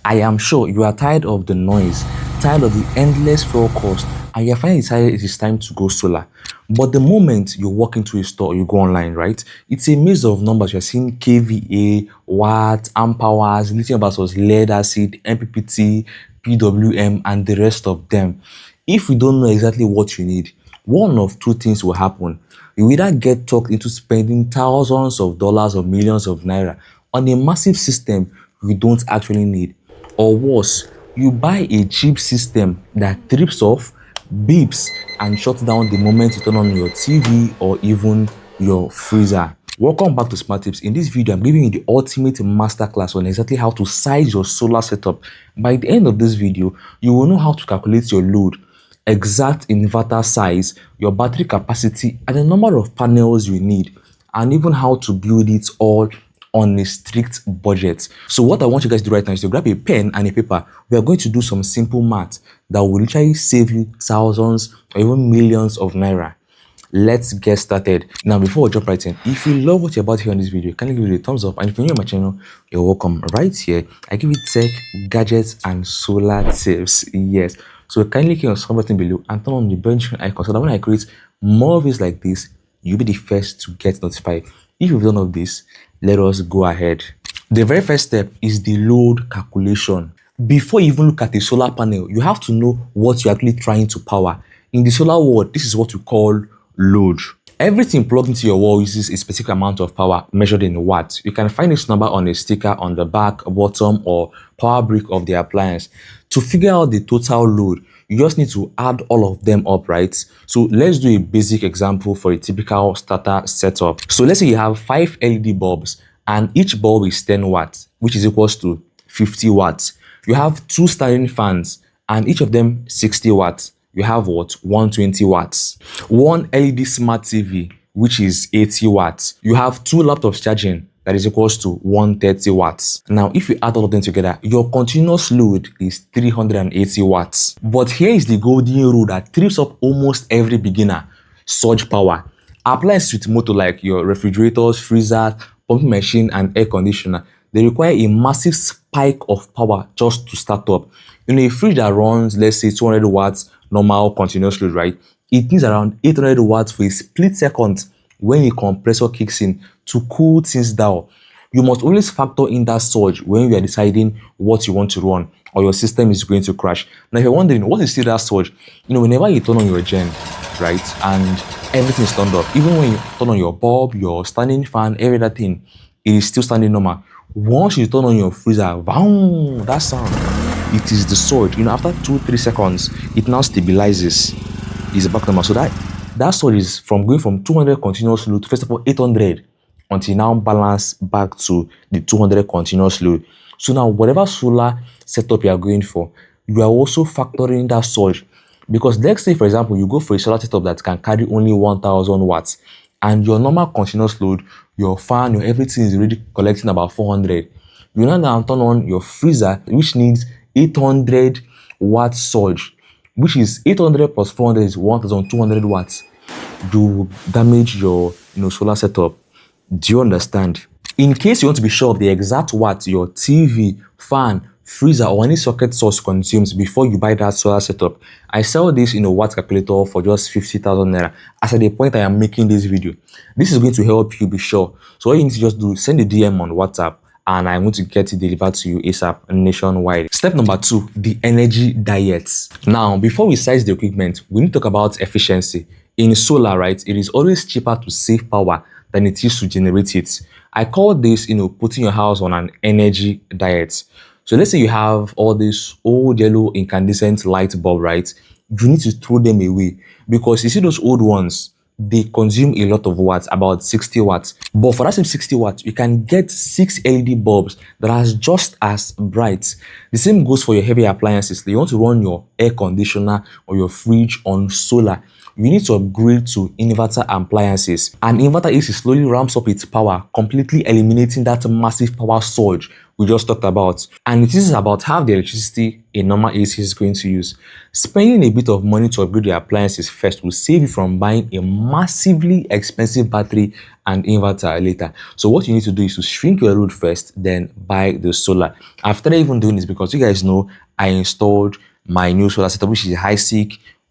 I am sure you are tired of the noise, tired of the endless fuel cost, and you're finally decided it is time to go solar. But the moment you walk into a store or you go online, right, it's a maze of numbers. You're seeing kVA, watts, amp hours, lithium versus lead acid, MPPT, PWM, and the rest of them. If you don't know exactly what you need, one of two things will happen. You either get talked into spending thousands of dollars or millions of naira on a massive system you don't actually need, or worse, you buy a cheap system that trips off, beeps, and shuts down the moment you turn on your TV or even your freezer. Welcome back to Smart Tips. In this video, I'm giving you the ultimate masterclass on exactly how to size your solar setup. By the end of this video, you will know how to calculate your load, exact inverter size, your battery capacity, and the number of panels you need, and even how to build it all on a strict budget. So what I want you guys to do right now is to grab a pen and a paper. We are going to do some simple math that will literally save you thousands or even millions of naira. Let's get started. Now, before we jump right in, if you love what you're about to hear on this video, kindly give it a thumbs up. And if you're new on my channel, you're welcome. Right here, I give you tech, gadgets, and solar tips. Yes. So kindly click on the subscribe button below and turn on the bell icon so that when I create more videos like this, you'll be the first to get notified. If you've done all of this, let us go ahead. The very first step is the load calculation. Before you even look at a solar panel, you have to know what you're actually trying to power. In the solar world, this is what we call load. Everything plugged into your wall uses a specific amount of power measured in watts. You can find this number on a sticker on the back, bottom, or power brick of the appliance. To figure out the total load, you just need to add all of them up, right? So let's do a basic example for a typical starter setup. So let's say you have 5 LED bulbs and each bulb is 10 watts, which is equals to 50 watts. You have 2 standing fans and each of them 60 watts. You have what? 120 watts. 1 LED smart TV, which is 80 watts. You have 2 laptops charging, that is equals to 130 watts. Now, if you add all of them together, your continuous load is 380 watts. But here is the golden rule that trips up almost every beginner: surge power. Appliances with motor like your refrigerators, freezers, pumping machine, and air conditioner, they require a massive spike of power just to start up. In a fridge that runs, let's say 200 watts, normal continuous load, right? It needs around 800 watts for a split second when a compressor kicks in to cool things down. You must always factor in that surge when you are deciding what you want to run, or your system is going to crash. Now, if you're wondering what is still that surge, whenever you turn on your gen, right, and everything is turned off, even when you turn on your bulb, your standing fan, every other thing, it is still standing normal. Once you turn on your freezer, boom, that sound, it is the surge. After 2-3 seconds, it now stabilizes. It's back to normal. So that surge is from going from 200 continuous load to first of all 800 until now balance back to the 200 continuous load. So now whatever solar setup you are going for, you are also factoring that surge. Because let's say, for example, you go for a solar setup that can carry only 1000 watts and your normal continuous load, your fan, your everything is already collecting about 400. You now turn on your freezer, which needs 800 watt surge, which is 800 plus 400 is 1200 watts. You damage your solar setup. Do you understand? In case you want to be sure of the exact watts your TV, fan, freezer, or any socket source consumes before you buy that solar setup, I sell this in a watt calculator for just 50,000 naira. As at the point I am making this video, this is going to help you be sure. So all you need to just do, send a DM on WhatsApp, and I'm going to get it delivered to you ASAP nationwide. Step number 2, the energy diets. Now, before we size the equipment, we need to talk about efficiency. In solar, right, it is always cheaper to save power than it is to generate it. I call this, putting your house on an energy diet. So let's say you have all this old yellow incandescent light bulb, right? You need to throw them away because you see those old ones, they consume a lot of watts, about 60 watts. But for that same 60 watts, you can get 6 LED bulbs that are just as bright. The same goes for your heavy appliances. You want to run your air conditioner or your fridge on solar. you need to upgrade to inverter appliances. An inverter AC slowly ramps up its power, completely eliminating that massive power surge we just talked about. And it is about half the electricity a normal AC is going to use. Spending a bit of money to upgrade your appliances first will save you from buying a massively expensive battery and inverter later. So what you need to do is to shrink your load first, then buy the solar. I've started even doing this because you guys know I installed my new solar setup, which is a high-sec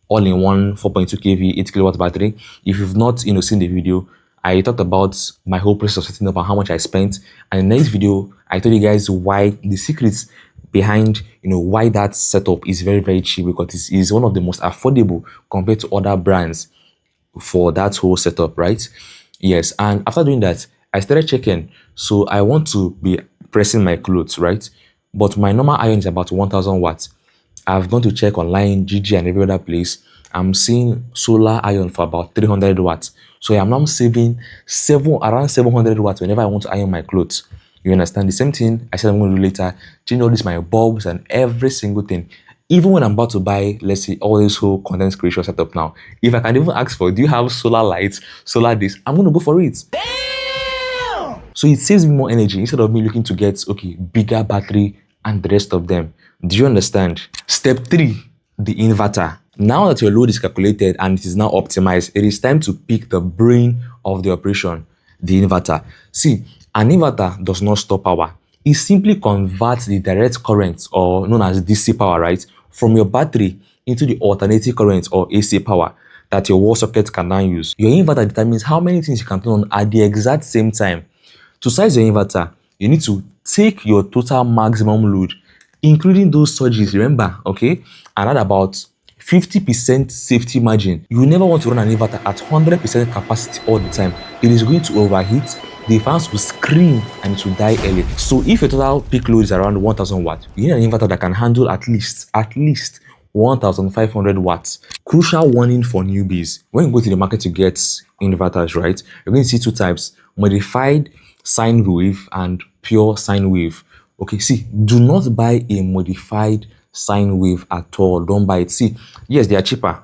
all-in-one 4.2 kV 8 kilowatt battery. If you've not seen the video, I talked about my whole process of setting up and how much I spent. And in the next video, I told you guys why the secrets behind why that setup is very, very cheap, because it is one of the most affordable compared to other brands for that whole setup, right? Yes. And after doing that, I started checking. So I want to be pressing my clothes, right? But my normal iron is about 1000 watts. I've gone to check online, GG and every other place. I'm seeing solar iron for about 300 watts. So I'm now saving around 700 watts whenever I want to iron my clothes. You understand? The same thing I said I'm going to do later. Change all this, my bulbs and every single thing. Even when I'm about to buy, let's say, all this whole content creation setup now, if I can even ask for, do you have solar lights, solar this, I'm going to go for it. Damn! So it saves me more energy instead of me looking to get, bigger battery and the rest of them. Do you understand? Step 3, the inverter. Now that your load is calculated and it is now optimized, it is time to pick the brain of the operation, the inverter. See, an inverter does not store power. It simply converts the direct current, or known as DC power, right, from your battery into the alternating current or AC power that your wall socket can now use. Your inverter determines how many things you can turn on at the exact same time. To size your inverter, you need to take your total maximum load, including those surges, remember, and add about 50% safety margin. You never want to run an inverter at 100% capacity all the time. It is going to overheat, the fans will scream and it will die early. So if your total peak load is around 1000 watts, you need an inverter that can handle at least 1500 watts. Crucial warning for newbies. When you go to the market to get inverters, right, you're going to see two types: modified sine wave and pure sine wave. Okay, see, do not buy a modified sine wave at all. Don't buy it. See, yes, they are cheaper,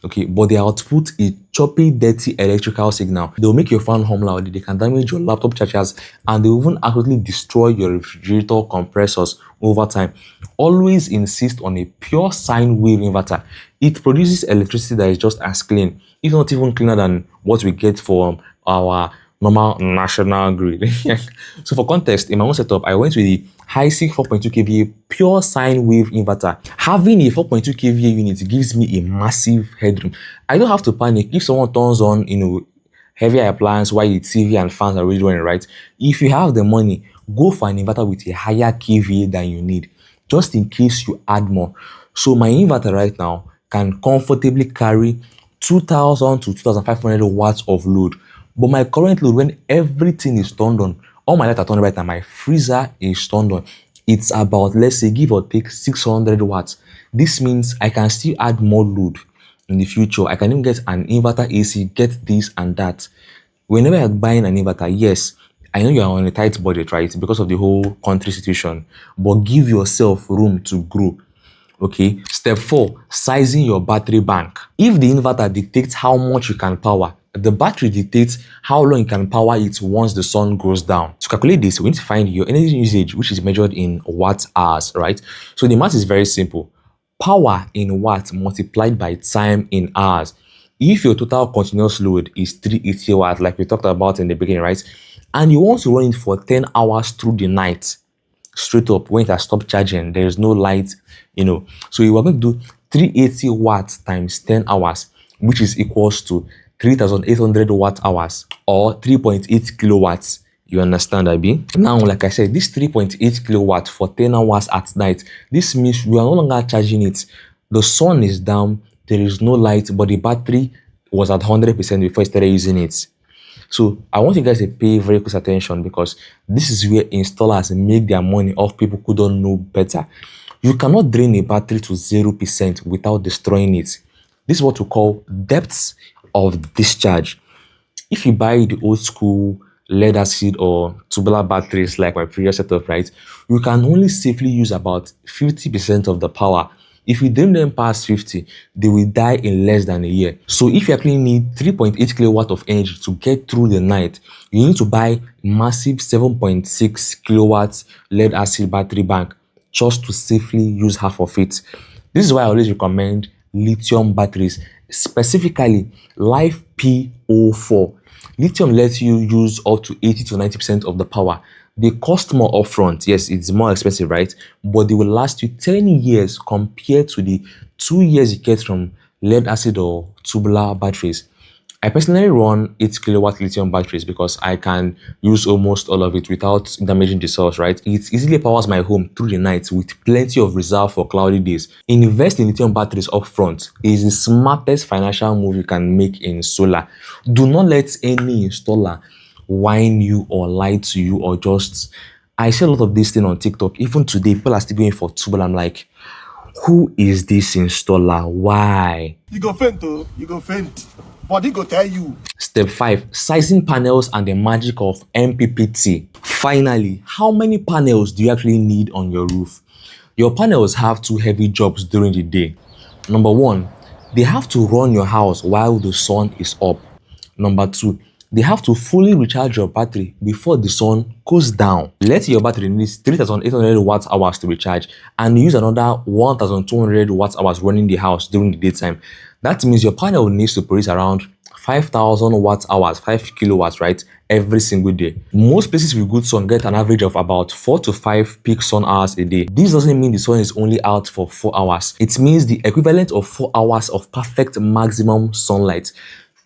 but they output a choppy, dirty electrical signal. They'll make your fan hum loud, they can damage your laptop chargers, and they will even actually destroy your refrigerator compressors over time. Always insist on a pure sine wave inverter. It produces electricity that is just as clean, if not even cleaner than what we get from our normal national grid. So for context, in my own setup, I went with the high-sec 4.2 kVA pure sine wave inverter. Having a 4.2 kVA unit gives me a massive headroom. I don't have to panic if someone turns on, heavier appliance while the TV and fans are already running, right? If you have the money, go for an inverter with a higher kVA than you need, just in case you add more. So my inverter right now can comfortably carry 2000 to 2500 watts of load. But my current load, when everything is turned on, all my lights are turned on right now, my freezer is turned on, it's about, let's say, give or take 600 watts. This means I can still add more load in the future. I can even get an inverter AC, get this and that. Whenever you're buying an inverter, yes, I know you're on a tight budget, right, because of the whole country situation, but give yourself room to grow. Okay. Step 4, sizing your battery bank. If the inverter dictates how much you can power, the battery dictates how long you can power it once the sun goes down. To calculate this, we need to find your energy usage, which is measured in watt hours, right? So the math is very simple. Power in watts multiplied by time in hours. If your total continuous load is 380 watts, like we talked about in the beginning, right, and you want to run it for 10 hours through the night, straight up, when it has stopped charging, there is no light, so you are going to do 380 watts times 10 hours, which is equals to 3800 watt hours, or 3.8 kilowatts. You understand, Abi? Now, like I said, this 3.8 kilowatt for 10 hours at night, this means we are no longer charging it. The sun is down, there is no light, but the battery was at 100% before I started using it. So I want you guys to pay very close attention, because this is where installers make their money off people who don't know better. You cannot drain a battery to 0% without destroying it. This is what we call depths of discharge. If you buy the old school lead acid or tubular batteries like my previous setup, right, you can only safely use about 50% of the power. If you drain them past 50, they will die in less than a year. So if you actually need 3.8 kilowatt of energy to get through the night, you need to buy massive 7.6 kilowatts lead acid battery bank just to safely use half of it. This is why I always recommend lithium batteries, specifically Life P04. Lithium lets you use up to 80 to 90% of the power. They cost more upfront. Yes, it's more expensive, right? But they will last you 10 years compared to the 2 years you get from lead acid or tubular batteries. I personally run 8 kilowatt lithium batteries because I can use almost all of it without damaging the cells, right? It easily powers my home through the night with plenty of reserve for cloudy days. Invest in lithium batteries upfront is the smartest financial move you can make in solar. Do not let any installer whine you or lie to you or just... I see a lot of this thing on TikTok. Even today, people are still going for tubular. I'm like, who is this installer? Why? You go faint, oh, you go faint. Body go tell you. Step 5. Sizing panels and the magic of MPPT. Finally, how many panels do you actually need on your roof? Your panels have two heavy jobs during the day. Number 1, they have to run your house while the sun is up. Number 2, they have to fully recharge your battery before the sun goes down. Let's say your battery needs 3,800 watt hours to recharge and you use another 1,200 watt hours running the house during the daytime. That means your panel needs to produce around 5,000 watt hours, 5 kilowatts, right, every single day. Most places with good sun get an average of about 4 to 5 peak sun hours a day. This doesn't mean the sun is only out for 4 hours. It means the equivalent of 4 hours of perfect maximum sunlight.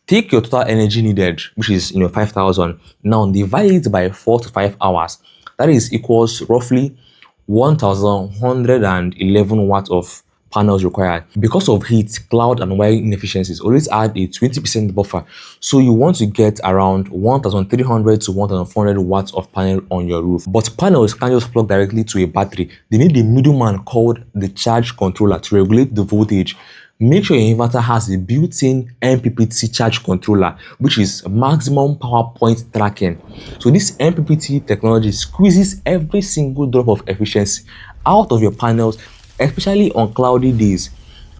Take your total energy needed, which is 5,000. Now divide it by 4 to 5 hours. That is equals roughly 1,111 watts of panels required. Because of heat, cloud, and wiring inefficiencies, always add a 20% buffer. So you want to get around 1,300 to 1,400 watts of panel on your roof. But panels can't just plug directly to a battery. They need a middleman called the charge controller to regulate the voltage. Make sure your inverter has a built-in MPPT charge controller, which is maximum power point tracking. So this MPPT technology squeezes every single drop of efficiency out of your panels, especially on cloudy days.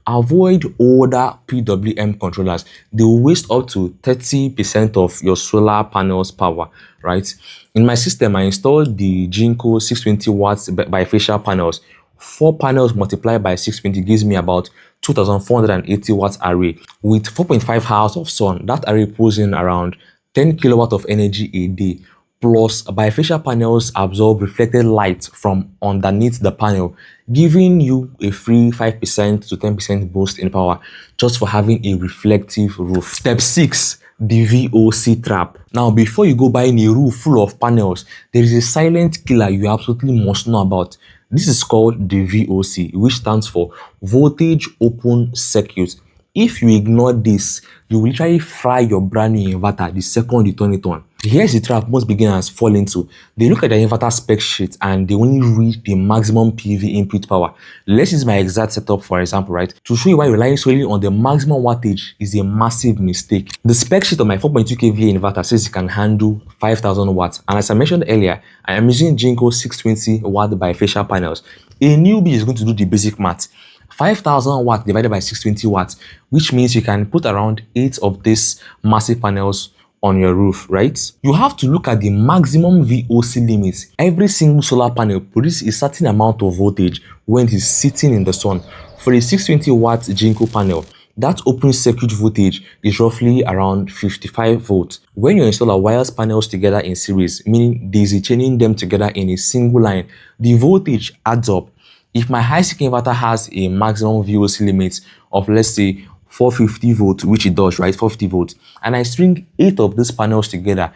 Avoid older PWM controllers. They will waste up to 30% of your solar panels power, right? In my system, I installed the Jinko 620 watts bifacial panels. 4 panels multiplied by 620 gives me about 2,480 watts array. With 4.5 hours of sun, that array pulls in around 10 kilowatt of energy a day. Plus, bifacial panels absorb reflected light from underneath the panel, giving you a free 5% to 10% boost in power just for having a reflective roof. Step 6. The VOC Trap. Now, before you go buying a roof full of panels, there is a silent killer you absolutely must know about. This is called the VOC, which stands for Voltage Open Circuit. If you ignore this, you will literally fry your brand new inverter the second you turn it on. Here's the trap most beginners fall into. They look at the inverter spec sheet and they only read the maximum PV input power. Let's use my exact setup for example, right? To show you why relying solely on the maximum wattage is a massive mistake. The spec sheet of my 4.2 kVA inverter says it can handle 5,000 watts. And as I mentioned earlier, I am using Jinko 620 watt bifacial panels. A newbie is going to do the basic math. 5,000 watts divided by 620 watts, which means you can put around 8 of these massive panels on your roof, right? You have to look at the maximum VOC limits. Every single solar panel produces a certain amount of voltage when it is sitting in the sun. For a 620 watt Jinko panel, that open circuit voltage is roughly around 55 volts. When your installer wires panels together in series, meaning daisy chaining them together in a single line, the voltage adds up. If my high-stick inverter has a maximum VOC limit of, let's say, 450 volts, which it does, right, 450 volts, and I string 8 of these panels together,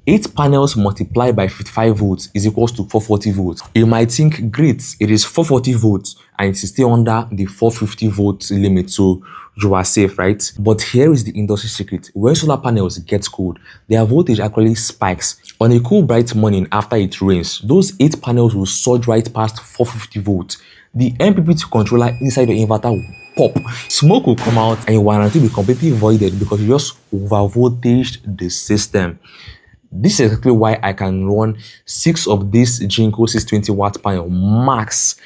8 panels multiplied by 55 volts is equals to 440 volts. You might think, great, it is 440 volts and it is still under the 450 volts limit, so you are safe, right? But here is the industry secret. When solar panels get cold, their voltage actually spikes. On a cool, bright morning after it rains, those 8 panels will surge right past 450 volts. The MPPT controller inside the inverter will pop. Smoke will come out and your warranty will be completely voided because you just over-voltaged the system. This is exactly why I can run 6 of this Jinko 620 watt panel max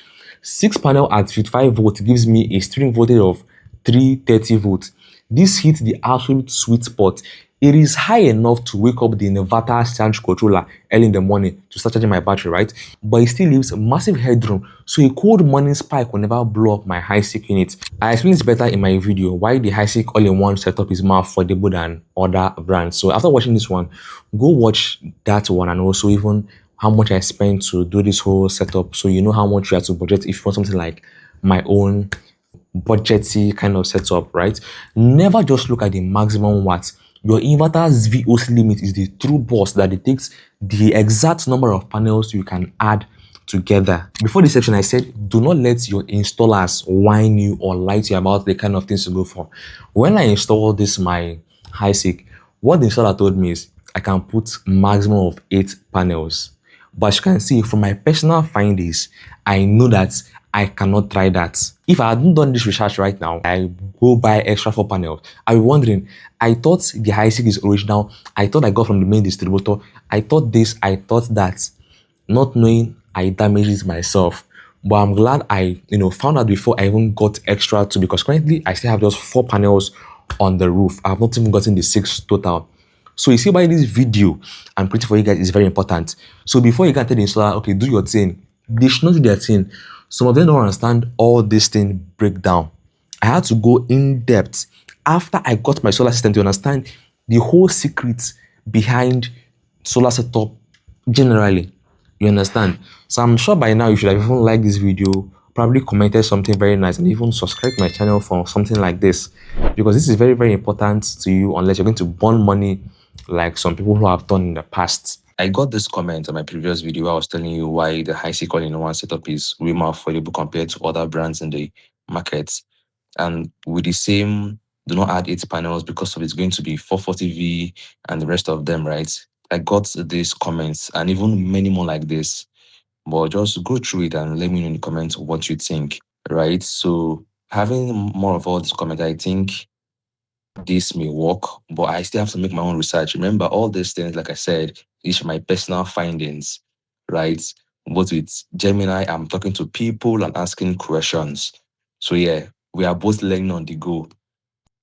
6 panel at 55 volts gives me a steering voltage of 330 volts. This hits the absolute sweet spot. It is high enough to wake up the inverter charge controller early in the morning to start charging my battery, right? But it still leaves massive headroom, so a cold morning spike will never blow up my HiSync unit. I explained this better in my video why the HiSync all-in-one setup is more affordable than other brands. So after watching this one, go watch that one, and also even how much I spent to do this whole setup, so you know how much you have to budget if you want something like my own budgety kind of setup, right? Never just look at the maximum watts. Your inverter's VOC limit is the true boss that detects the exact number of panels you can add together. Before this section, I said do not let your installers whine you or lie to you about the kind of things to go for. When I installed this my HiSync, what the installer told me is I can put maximum of 8 panels. But as you can see from my personal findings, I know that I cannot try that. If I hadn't done this research right now, I go buy extra 4 panels. I'll be wondering, I thought the HiSync is original. I thought I got from the main distributor. I thought this, I thought that. Not knowing I damaged it myself. But I'm glad I found out before I even got extra 2, because currently I still have just 4 panels on the roof. I have not even gotten the 6 total. So you see why this video I'm creating for you guys is very important. So before you can tell the installer, okay, do your thing, they should not do their thing. Some of them don't understand all this thing breakdown. I had to go in depth after I got my solar system to understand the whole secrets behind solar setup generally. You understand? So I'm sure by now you should have even liked this video, probably commented something very nice, and even subscribe to my channel for something like this, because this is very, very important to you, unless you're going to burn money like some people who have done in the past. I got this comment on my previous video where I was telling you why the HiSync all-in-one setup is way more affordable compared to other brands in the market. And with the same, do not add 8 panels because of it's going to be 440V and the rest of them, right? I got these comments and even many more like this. But just go through it and let me know in the comments what you think, right? So having more of all these comments, I think this may work, but I still have to make my own research. Remember, all these things, like I said, is my personal findings, right? But with Gemini, I'm talking to people and asking questions. So yeah, we are both learning on the go.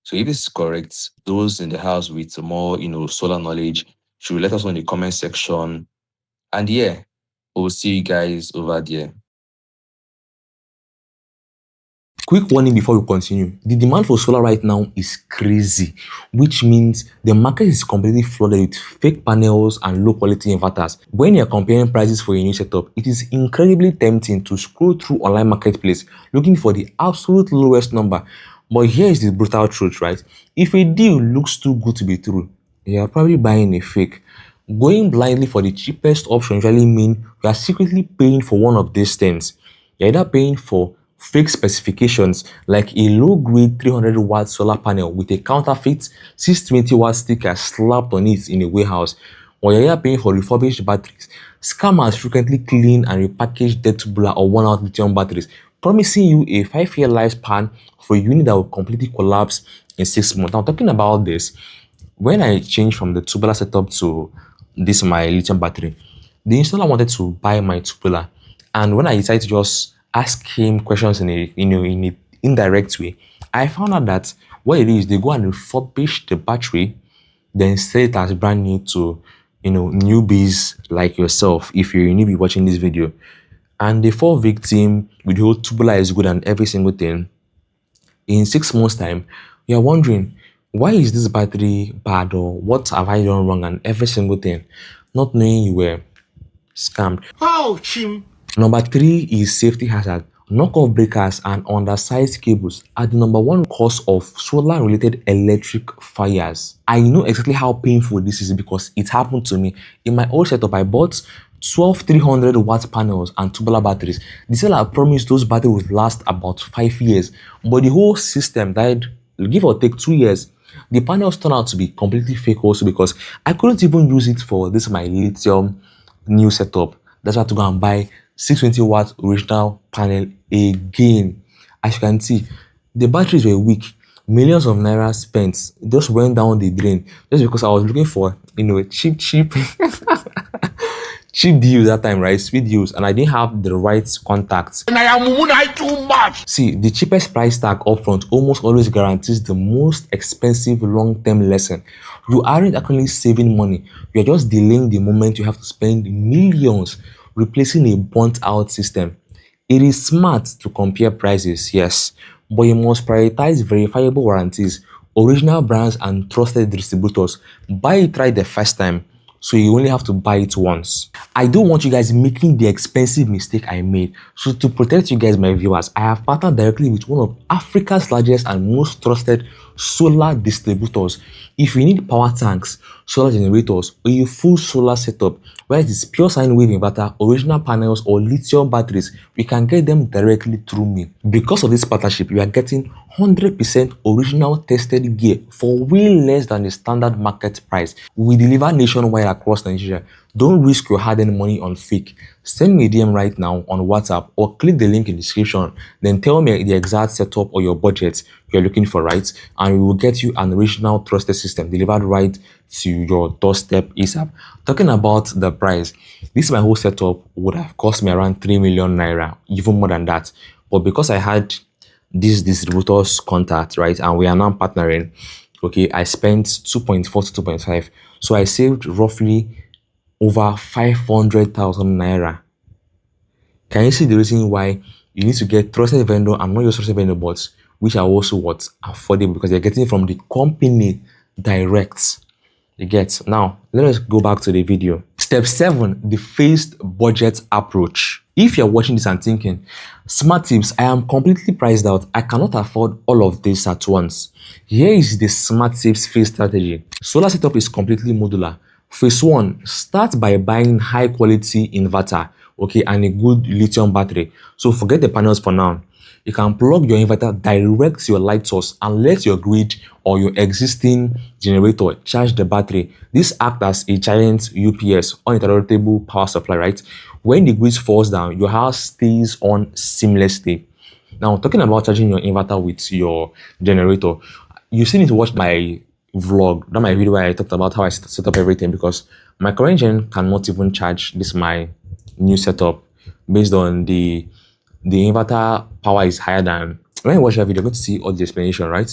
So if this is correct, those in the house with more, solar knowledge should let us know in the comment section. And yeah, we'll see you guys over there. Quick warning before we continue. The demand for solar right now is crazy, which means the market is completely flooded with fake panels and low quality inverters. When you're comparing prices for a new setup, it is incredibly tempting to scroll through online marketplace looking for the absolute lowest number. But here is the brutal truth, right? If a deal looks too good to be true, you're probably buying a fake. Going blindly for the cheapest option usually means you are secretly paying for one of these things. You're either paying for fake specifications like a low-grade 300-watt solar panel with a counterfeit 620-watt sticker slapped on it in a warehouse, or you're either paying for refurbished batteries. Scammers frequently clean and repackage dead tubular or worn-out lithium batteries, promising you a 5-year lifespan for a unit that will completely collapse in 6 months. Now, talking about this, when I changed from the tubular setup to this my lithium battery, the installer wanted to buy my tubular, and when I decided to just ask him questions in a in an indirect way, I found out that what it is, they go and refurbish the battery, then sell it as brand new to newbies like yourself if you're a newbie watching this video, and they fall victim with the whole tubular is good and every single thing. In 6 months time, you're wondering, why is this battery bad, or what have I done wrong, and every single thing, not knowing you were scammed. Ouch! Number 3 is safety hazard. Knockoff breakers and undersized cables are the number 1 cause of solar-related electric fires. I know exactly how painful this is because it happened to me. In my old setup, I bought 12 300-watt panels and tubular batteries. The seller promised those batteries would last about 5 years, but the whole system died, give or take 2 years. The panels turned out to be completely fake also because I couldn't even use it for this my lithium new setup. That's why I had to go and buy 620-watt original panel again. As you can see, the batteries were weak. Millions of naira spent just went down the drain just because I was looking for cheap Cheap deals that time, right? Sweet deals, and I didn't have the right contacts. And I am too much. See, the cheapest price tag upfront almost always guarantees the most expensive long-term lesson. You aren't actually saving money, you're just delaying the moment you have to spend millions replacing a burnt-out system. It is smart to compare prices, yes, but you must prioritize verifiable warranties, original brands, and trusted distributors. Buy it right the first time, so you only have to buy it once. I don't want you guys making the expensive mistake I made. So to protect you guys, my viewers, I have partnered directly with one of Africa's largest and most trusted solar distributors. If you need power tanks, solar generators, or a full solar setup, whether it is Pure Sine Wave inverter, original panels, or lithium batteries, we can get them directly through me. Because of this partnership, you are getting 100% original tested gear for way less than the standard market price. We deliver nationwide across Nigeria. Don't risk your hard-earned money on fake. Send me a DM right now on WhatsApp or click the link in the description. Then tell me the exact setup or your budget you're looking for, right? And we will get you an original trusted system delivered right to your doorstep ASAP. Talking about the price, this my whole setup would have cost me around 3 million naira, even more than that. But because I had this distributor's contact, right, and we are now partnering, okay, I spent 2.4 to 2.5. So I saved roughly over 500,000 naira. Can you see the reason why you need to get trusted vendor and not just trusted vendor, but which are also what affordable, because they're getting from the company direct. You get. Now let us go back to the video. Step 7, the phased budget approach. If you're watching this and thinking, smart tips, I am completely priced out, I cannot afford all of this at once, here is the smart tips phase strategy. Solar setup is completely modular. Phase 1, start by buying high quality inverter, okay, and a good lithium battery. So forget the panels for now. You can plug your inverter direct to your light source and let your grid or your existing generator charge the battery. This acts as a giant UPS, uninterruptible power supply, right? When the grid falls down, your house stays on seamlessly. Now, talking about charging your inverter with your generator, you still need to watch my vlog, not my video where I talked about how I set up everything, because my current gen cannot even charge this my new setup based on the inverter power is higher than. When you watch that video, you're going to see all the explanation, right?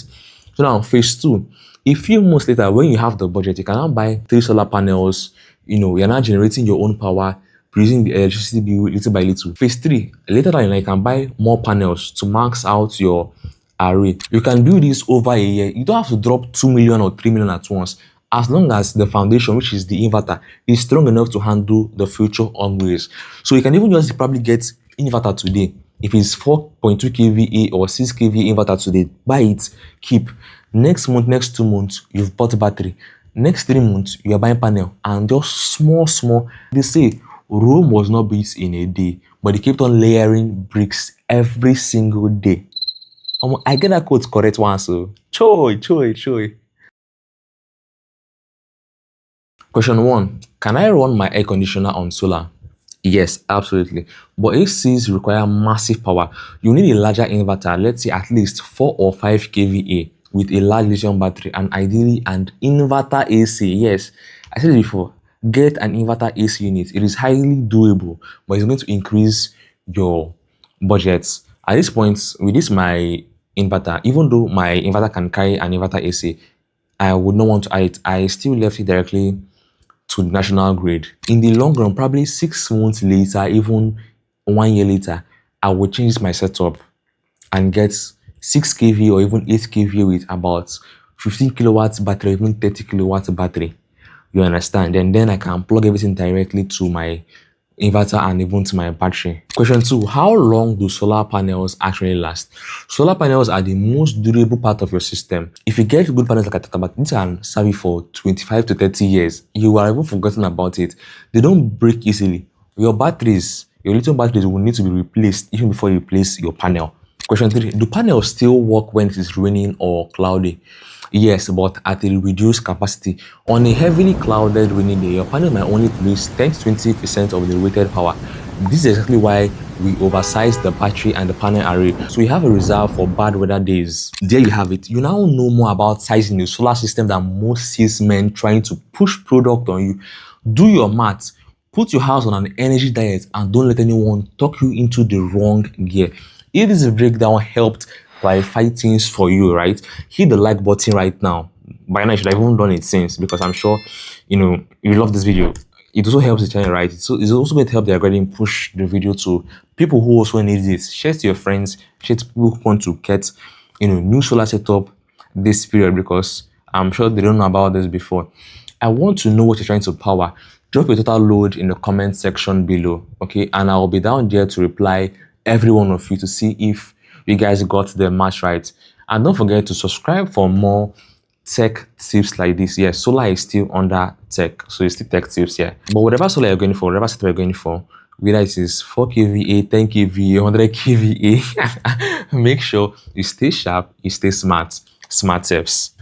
So now phase 2, a few months later, when you have the budget, you can now buy 3 solar panels. You're now generating your own power, producing the electricity bill little by little. Phase 3, later on, you can buy more panels to max out your array. You can do this over a year. You don't have to drop 2 million or 3 million at once, as long as the foundation, which is the inverter, is strong enough to handle the future upgrades. So you can even just probably get inverter today. If it's 4.2 kVA or 6 kVA inverter today, buy it, keep. Next month, next 2 months, you've bought battery. Next 3 months, you are buying panel, and just small. They say Rome was not built in a day, but they kept on layering bricks every single day. I get that quote correct one, so choy. Question 1, can I run my air conditioner on solar? Yes, absolutely. But ACs require massive power. You need a larger inverter, let's say at least 4 or 5 kVA with a large lithium battery, and ideally an inverter AC. Yes, I said it before, get an inverter AC unit. It is highly doable, but it's going to increase your budgets. At this point, with this my inverter, even though my inverter can carry an inverter AC, I would not want to add it. I still left it directly to the national grid. In the long run, probably 6 months later, even 1 year later, I will change my setup and get 6 kVA or even 8 kVA with about 15 kilowatts battery, even 30 kilowatts battery. You understand? And then I can plug everything directly to my inverter and even to my battery. Question 2, how long do solar panels actually last? Solar panels are the most durable part of your system. If you get good panels like I talked about, these can serve you for 25 to 30 years. You are even forgotten about it. They don't break easily. Your lithium batteries will need to be replaced even before you replace your panel. Question 3, do panels still work when it is raining or cloudy? Yes, but at a reduced capacity. On a heavily clouded rainy day, your panel might only produce 10 to 20% of the rated power. This is exactly why we oversize the battery and the panel array, so you have a reserve for bad weather days. There you have it. You now know more about sizing the solar system than most salesmen trying to push product on you. Do your math. Put your house on an energy diet and don't let anyone talk you into the wrong gear. If this breakdown helped clarify things for you, right, hit the like button right now. By now, you should have even done it since, because I'm sure, you love this video. It also helps the channel, right? So it's also going to help the algorithm push the video to people who also need this. Share to your friends, share to people who want to get, new solar setup this period, because I'm sure they don't know about this before. I want to know what you're trying to power. Drop your total load in the comment section below, okay? And I'll be down there to reply every one of you to see if you guys got the match right. And don't forget to subscribe for more tech tips like this. Yes, solar is still under tech, so it's still tech tips here. But whatever solar you're going for, whatever setup you're going for, whether it is 4 kVA, 10 kVA, 100 kVA, make sure you stay sharp, you stay smart. Smart tips.